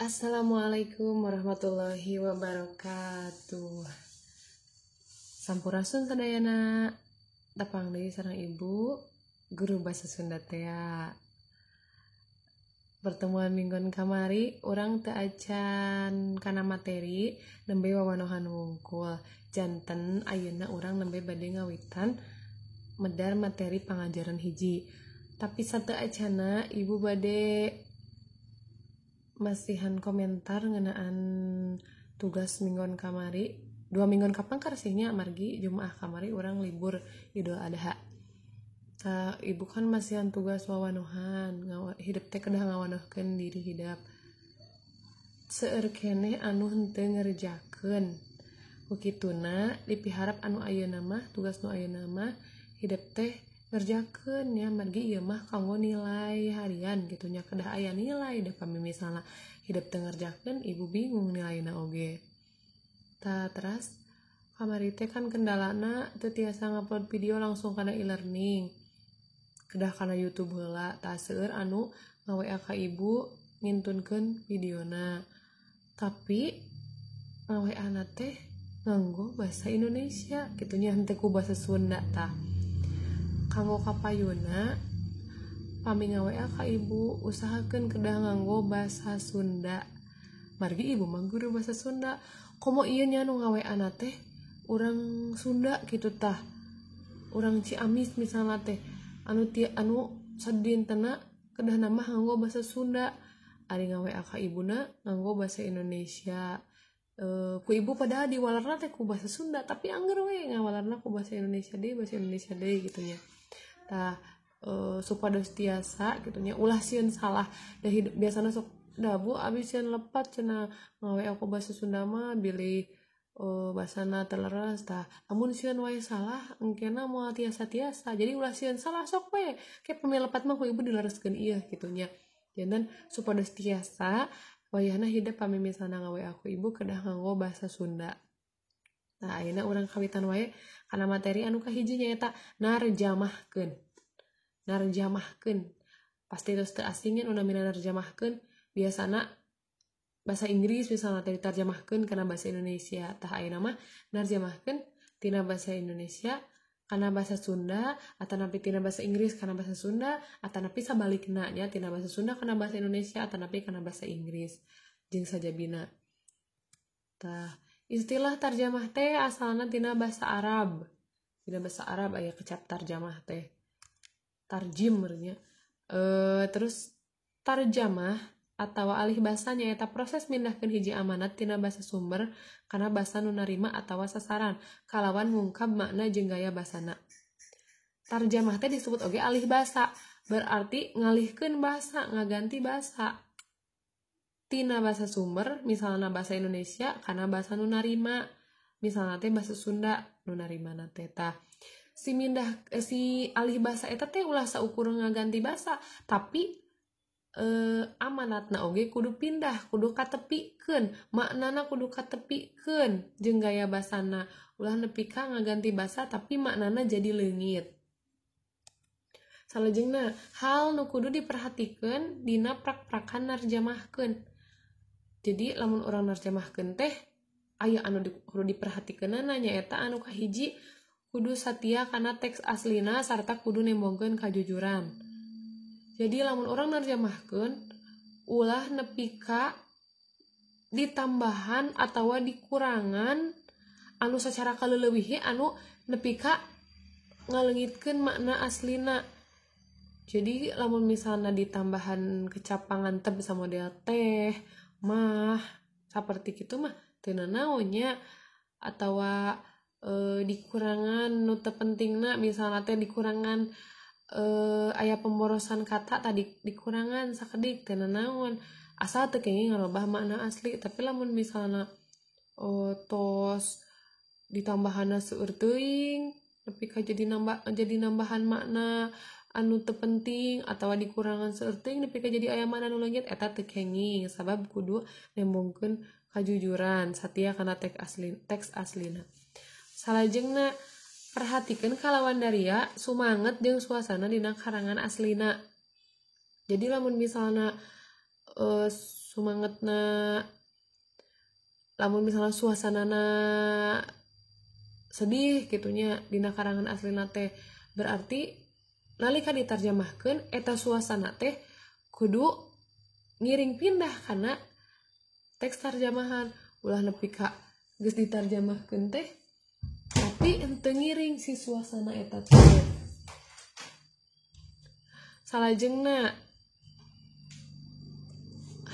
Assalamualaikum warahmatullahi wabarakatuh. Sampurasun sadayana. Tapang deui sareng ibu guru basa Sunda teh. Pertemuan mingguan kamari urang teu acan kana materi nembe wawanohan wungkul. Janten ayeuna urang nembe bade ngawitan medar materi pangajaran hiji. Tapi sateu acana ibu bade masihan komentar ngenaan tugas mingguan kamari 2 mingguan kapan karsihnya margi Jumaah kamari orang libur Idul Adha. Ibu kan masihan tugas wawanohan hidup teh kedah ngawanohkeun diri hidup seueur keneh anu henteu ngerjakeun ukituna dipiharap anu ayeuna mah tugas nu ayeuna mah hidup teh ngerjakeun ya margi ieu mah kanggo nilai harian gitu nya kedah aya nilai da pami misalna hidup teu ngerjakeun ibu bingung nilaina oge. Terus kamari teh kan kendalana teu tiasa ngupload video langsung kana e-learning. Kedah kana YouTube heula tah seueur anu nga-WA ka ibu ngintunkeun videona. Tapi nga-WA na teh nganggo bahasa Indonesia kitu nya henteu ku bahasa Sunda tah. Kanggo kapayuna pami nga-WA ka ibu usahakeun kedah nganggo bahasa Sunda. Margi ibu mah guru bahasa Sunda. Komo ieu nya nu nga-WA na teh urang Sunda kitu tah. Urang Ciamis misalna teh anu sadintena kedah nama nganggo bahasa Sunda. Ari nga-WA ka ibuna nganggo bahasa Indonesia. Ku ibu padahal diwalarna teh ku bahasa Sunda tapi angger we ngawalarna ku bahasa Indonesia deui gitu nya. Tah supados tiasa gitu nya ulah sieun salah da hidup biasana sok dabu abis sieun lepat cenah ngawe aku bahasa Sunda mah bilih basana teleres tah amun sieun wae salah engkena moal tiasa-tiasa jadi ulah sieun salah sok we ke pamelepat mah ku ibu dilereskeun ieu gitu nya. Janten supados tiasa wayahna hidup pami misalna ngawe aku ibu kedah nganggo bahasa Sunda. Nah ayeuna urang kawitan wae kana materi anu kahiji nyaeta narjamahkeun. Pasti terus teu asingin anu namina narjamahkeun biasana bahasa Inggris misalnya tadi tarjamahkeun kana bahasa Indonesia. Tah ayeuna mah narjamahkeun tina bahasa Indonesia kana bahasa Sunda atanapi tina bahasa Inggris kana bahasa Sunda atanapi sabalikna nya tina bahasa Sunda kana bahasa Indonesia atanapi kana bahasa Inggris jeung sajabina. Tah istilah tarjamah teh asalna tina bahasa Arab. Tina bahasa Arab aya kecap tarjamah teh. Tarjim nya. Terus tarjamah atawa alih basa nyaeta proses mindahkeun hiji amanat tina basa sumber kana basa nu narima atawa sasaran kalawan ngungkap makna jeung gaya basana. Tarjamah teh disebut oge alih basa, berarti ngalihkeun basa, ngaganti basa. Tina bahasa sumber misalna bahasa Indonesia kana bahasa nu narima misalna teh bahasa Sunda nu narimana teh tah si alih bahasa eta teh ulah saukur ngaganti bahasa tapi amanatna oge kudu pindah kudu katepikeun maknana kudu katepikeun jeung gaya basana ulah nepi ka ngaganti bahasa tapi maknana jadi leungit. Salajengna hal nu kudu diperhatikeun dina prak-prakan narjamahkeun. Jadi lamun orang narjamahkeun teh aya anu kudu diperhatikeunana nyaeta anu kahiji kudu satia kana teks aslina sarta kudu nembongkeun kajujuran. Jadi lamun orang narjamahkeun ulah nepi ka ditambahan atawa dikurangan anu sacara kaleulewihi anu nepi ka ngaleungitkeun makna aslina. Jadi lamun misalna ditambahan kecapangan teu bisa model teh mah saperti kitu mah teu nanaonnya atawa dikurangan nu teu pentingna misalna teh dikurangan aya pemborosan kata tadi dikurangan sakedik teu nanaon asal teu kenging ngarobah makna asli. Tapi lamun misalna tos ditambahanna seueur teuing nepi ka jadi nambahan makna anu teu penting atawa dikurangan seueur teuing nepi ka jadi aya makna nu leungit eta teu kenging sabab kudu nembongkeun kajujuran satia kana teks aslina. Salajengna perhatikeun kalawan daria sumanget jeung suasana dina karangan aslina. Jadi lamun misalna sumangetna. Lamun misalnya suasanana sedih gitunya dina karangan aslina teh, berarti nalika ditarjamahkeun eta suasana teh kudu ngiring pindah karena teks tarjamahan. Ulah nepi ka geus ditarjamahkeun teh tapi henteu ngiring si suasana eta teh. Salajengna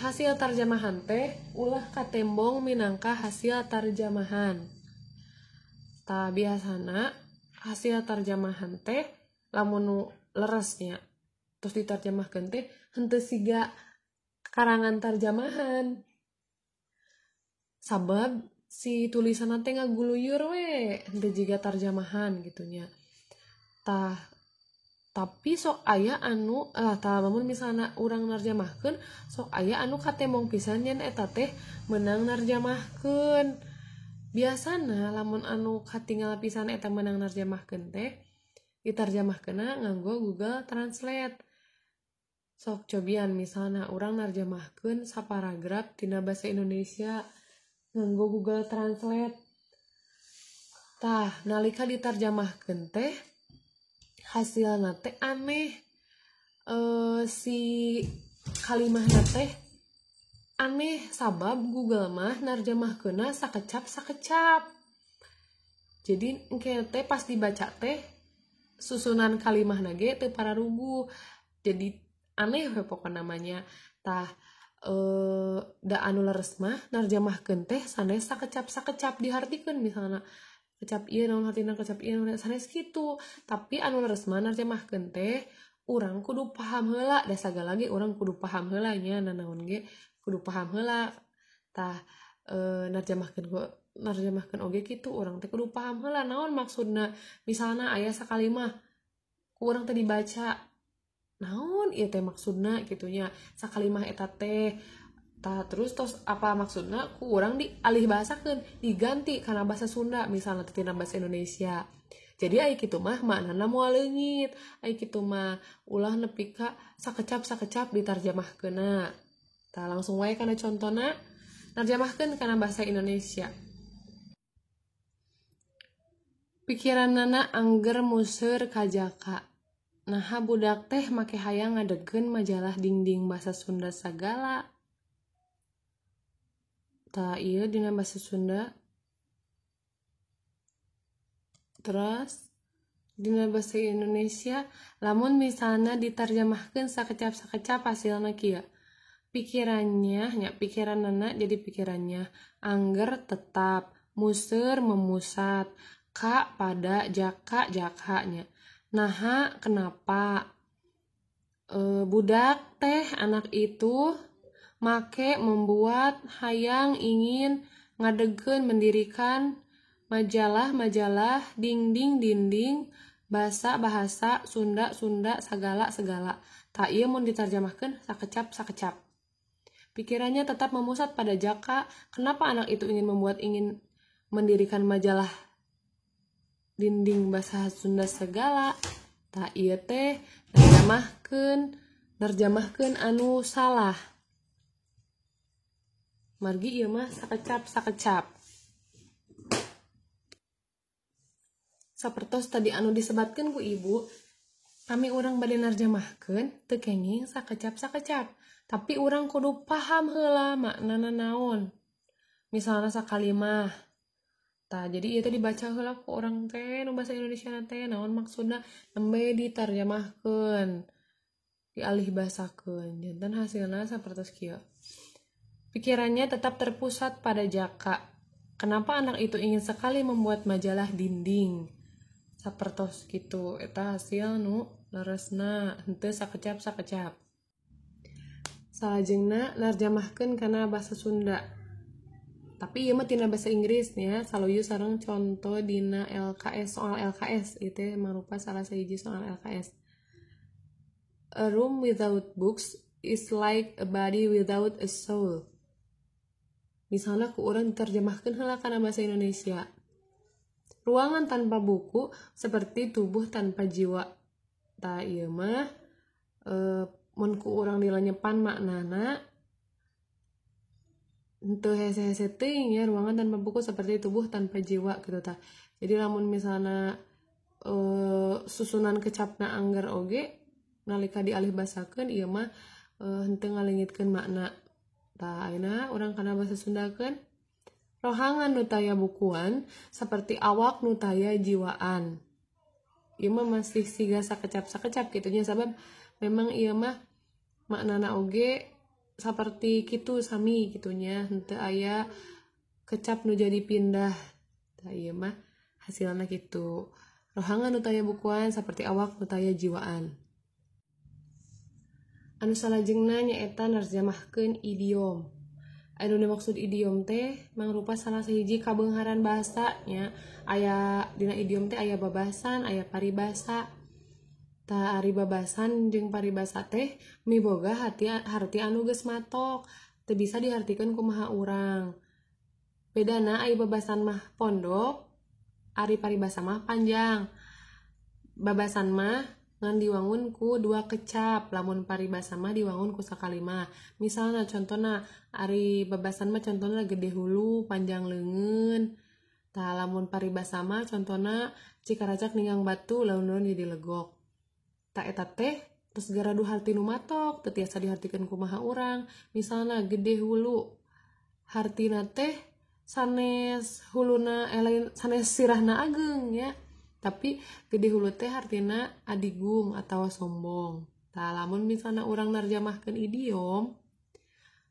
hasil tarjamahan teh ulah katembong minangka hasil tarjamahan. Tah biasana hasil tarjamahan teh lamun leresnya terus ditarjamahkeun teh henteu siga karangan tarjamahan. Sabab si tulisanna teh ngaguluyur we, henteu jiga tarjamahan gitunya. Tah tapi sok aya anu tah lamun misalna urang narjamahkeun sok aya anu katembong pisan yen eta teh menang narjamahkeun. Biasana lamun anu katinggal pisan eta menang narjamahkeun teh ditarjamahkeunna nganggo Google Translate. Sok cobian misalna urang narjamahkeun saparagraf tina basa Indonesia nganggo Google Translate. Tah nalika ditarjamahkeun teh hasilna teh aneh. Si kalimahna teh aneh sabab Google mah narjamahkeunna sakecap. Jadi engke teh pas dibaca teh susunan kalimahna ge teu pararugu. Jadi aneh we pokona namanya. Tah da anu leres mah narjamahkeun teh sanes sakecap dihartikeun misalna kecap ieu naon artina kecap ieu naon sanes kitu. Tapi anu leres mah narjamahkeun teh urang kudu paham heula, da sagala ge urang kudu paham heula nya nanaon ge kudu paham heula. Tah narjamahkeun oge kitu urang teh kudu paham heula naon maksudna. Misalna aya sakalimah ku urang teh dibaca naon ieu teh maksudna gitunya sakalimah eta teh. Tah terus tos apa maksudna ku urang dialih bahasakeun diganti kana bahasa Sunda misalna tina bahasa Indonesia. Jadi aya kitu mah maknana moal leungit, aya kitu mah ulah nepi ka sakecap ditarjamahkeunna. Tah langsung wae kana contona narjamahkeun kana bahasa Indonesia. Pikiranana angger museur ka jaka. Naha budak teh make hayang ngadegeun majalah dingding bahasa Sunda sagala. Tah ieu dina bahasa Sunda. Terus dina bahasa Indonesia lamun misalna ditarjamahkeun sakecap hasilna kieu. Pikiranana jadi pikirannya, angger tetap, museur memusat, ka pada jakanya. Naha kenapa? Budak teh anak itu make membuat hayang ingin ngadegeun mendirikan majalah dinding bahasa Sunda segala. Tak ieu mun ditarjamahkeun sakecap. Pikirannya tetap memusat pada jaka. Kenapa anak itu ingin mendirikan majalah dinding bahasa Sunda segala? Tak ieu teh narjamahkeun anu salah. Margi ieu mah sakecap. Sapertos tadi anu disebatkeun ku ibu, kami urang bade narjamahkeun teu kenging sakecap, tapi urang kudu paham heula maknana naon. Misalna sakalimah. Tah jadi ieu teh dibaca heula ku urang teh nu basa Indonesia teh naon maksudna nembe ditarjamahkeun, dialih bahasakeun. Janten hasilna sapertos kieu. Pikirannya tetap terpusat pada jaka. Kenapa anak itu ingin sekali membuat majalah dinding? Sapertos gitu, eta hasil nu leresna henteu sakecap. Salajengna narjamahkeun kana bahasa Sunda. Tapi ieu mah tina bahasa Inggris nya, saluyu sareng contoh dina LKS soal LKS itu mangrupa salah sahiji soal LKS. A room without books is like a body without a soul. Misalnya ku urang diterjemahkeun heula kana bahasa Indonesia. Ruangan tanpa buku seperti tubuh tanpa jiwa. Tah ieu mah mun ku urang dilanyepan maknana henteu hese-hese teuing ya, ruangan tanpa buku seperti tubuh tanpa jiwa gitu tah. Jadi lamun misalnya susunan kecapna angger oge nalika dialih basakeun ieu mah henteu ngalengitkeun makna. Tah ayeuna urang kana basa Sundakeun rohangan nu taya bukuan seperti awak nu taya jiwaan. Ieu mah masih siga sakecap-sakecap gitunya sabab memang ieu mah maknana oge seperti kitu sami gitunya, henteu aya kecap nu jadi pindah. Tah ieu mah hasilna kitu. Rohangan nu taya bukuan seperti awak nu taya jiwaan. Anu salajengna nyaeta narjamahkeun idiom. Anu dimaksud idiom teh mangrupa salah sahiji kabeungharan basa nya. Aya dina idiom teh aya babasan, aya paribasa. Tah ari babasan jeung paribasa teh miboga harti anu geus matok, teu bisa dihartikeun kumaha urang. Bedana aya babasan mah pondok, ari paribasa mah panjang. Babasan mah ngan diwangun ku dua kecap, lamun paribasa mah diwangun ku sakalima. Misalna contohna ari babasan mah contohna gede hulu panjang leungeun. Tah lamun paribasa mah contohna cikaracak ninggang batu laun-laun jadi legok. Tak eta teh terus garadu harti nu matok teu tiasa dihartikeun kumaha urang. Misalna gede hulu hartina teh sanes huluna lain sanes sirahna ageng ya, tapi gede hulu teh hartina adigung atawa sombong. Tah lamun misalna urang narjamahkeun idiom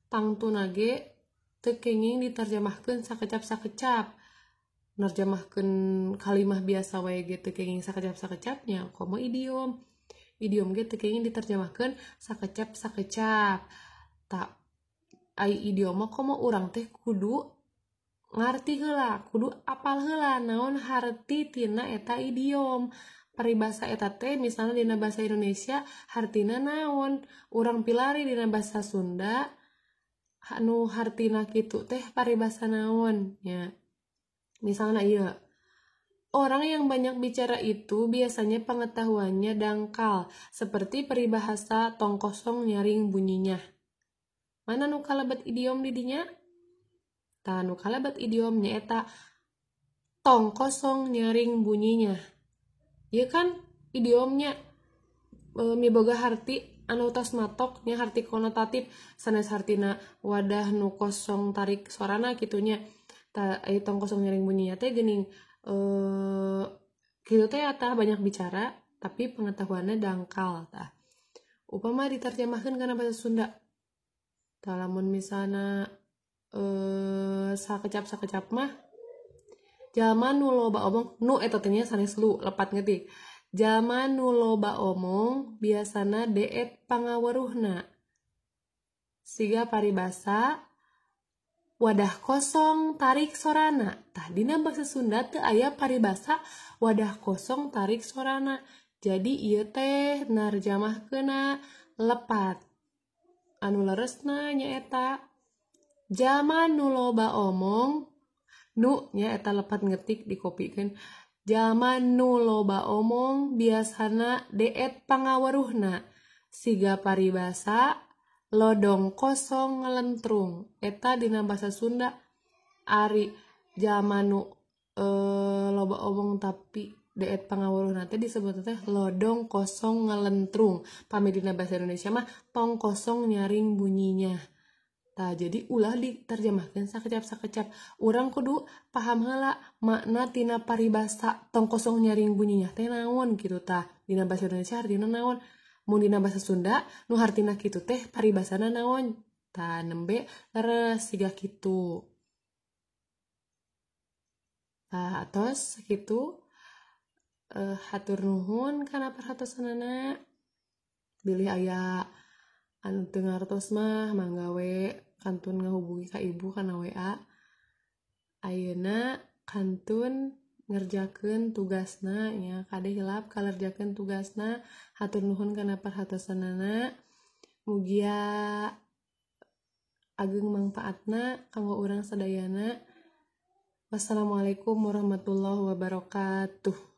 tangtuna ge teu kenging ditarjamahkeun sakecap-sakecap. Narjamahkeun kalimah biasa wae ge teu kenging sakecap-sakecapnya komo idiom. Idiom ge teu kenging ditarjamahkeun sakecap-sakecap. Tak ai idiom mah komo urang teh kudu ngarti heula, kudu apal heula naon harti tina eta idiom. Paribasa eta teh misalnya dina bahasa Indonesia hartina naon, urang pilari dina bahasa Sunda anu hartina kitu teh paribasa naon nya. Misalnya ieu orang yang banyak bicara itu biasanya pengetahuannya dangkal, seperti peribahasa tong kosong nyaring bunyinya. Mana nu kalebet idiom di dinya? Tah nu kalebet idiom nyaeta tong kosong nyaring bunyinya. Ieu kan idiomnya miboga harti anu tos matok nya harti konotatif sanes hartina wadah nu kosong tarik sorana kitunya. Tah aya tong kosong nyaring bunyinya teh geuning kitu teh atah banyak bicara tapi pengetahuannya dangkal tah. Upama ditarjamahkeun kana bahasa Sunda. Tah lamun misalna sakecap-sakecap mah jalma nu loba omong, nu eta teh nya sanes lu lepat ngetik. Jalma nu loba omong biasana deet pangaweruhna. Siga paribasa wadah kosong tarik sorana. Tah dina bahasa Sunda teu aya paribasa wadah kosong tarik sorana. Jadi ieu teh narjamahkeunna lepat. Anu leresna nyaeta jalma nu loba omong, nu nya eta lepat ngetik dikopikeun. Jalma nu loba omong biasana deet pangaweruhna. Siga paribasa lodong kosong ngelentrung. Eta dina bahasa Sunda ari jalma nu loba omong tapi deet pangaweruhna teh disebut teh lodong kosong ngelentrung. Pami dina bahasa Indonesia mah tong kosong nyaring bunyinya. Tah jadi ulah ditarjamahkeun sakecap-sakecap. Urang kudu paham heula makna tina paribasa tong kosong nyaring bunyinya teh naon kitu tah. Dina bahasa Indonesia artina naon? Mun dina bahasa Sunda nu hartina kitu teh paribasana naon? Tah nembe leres siga kitu. Tah atos kitu hatur nuhun kana perhatosanana. Bilih aya anu teu ngartos mah manggawe kantun ngahubungi ka ibu kana WA. Ayeuna kantun ngerjakeun tugasna nya kade hilap kalerjakeun tugasna. Hatur nuhun kana perhatosanana. Mugia ageng mangpaatna kanggo urang sadayana. Wassalamualaikum warahmatullahi wabarakatuh.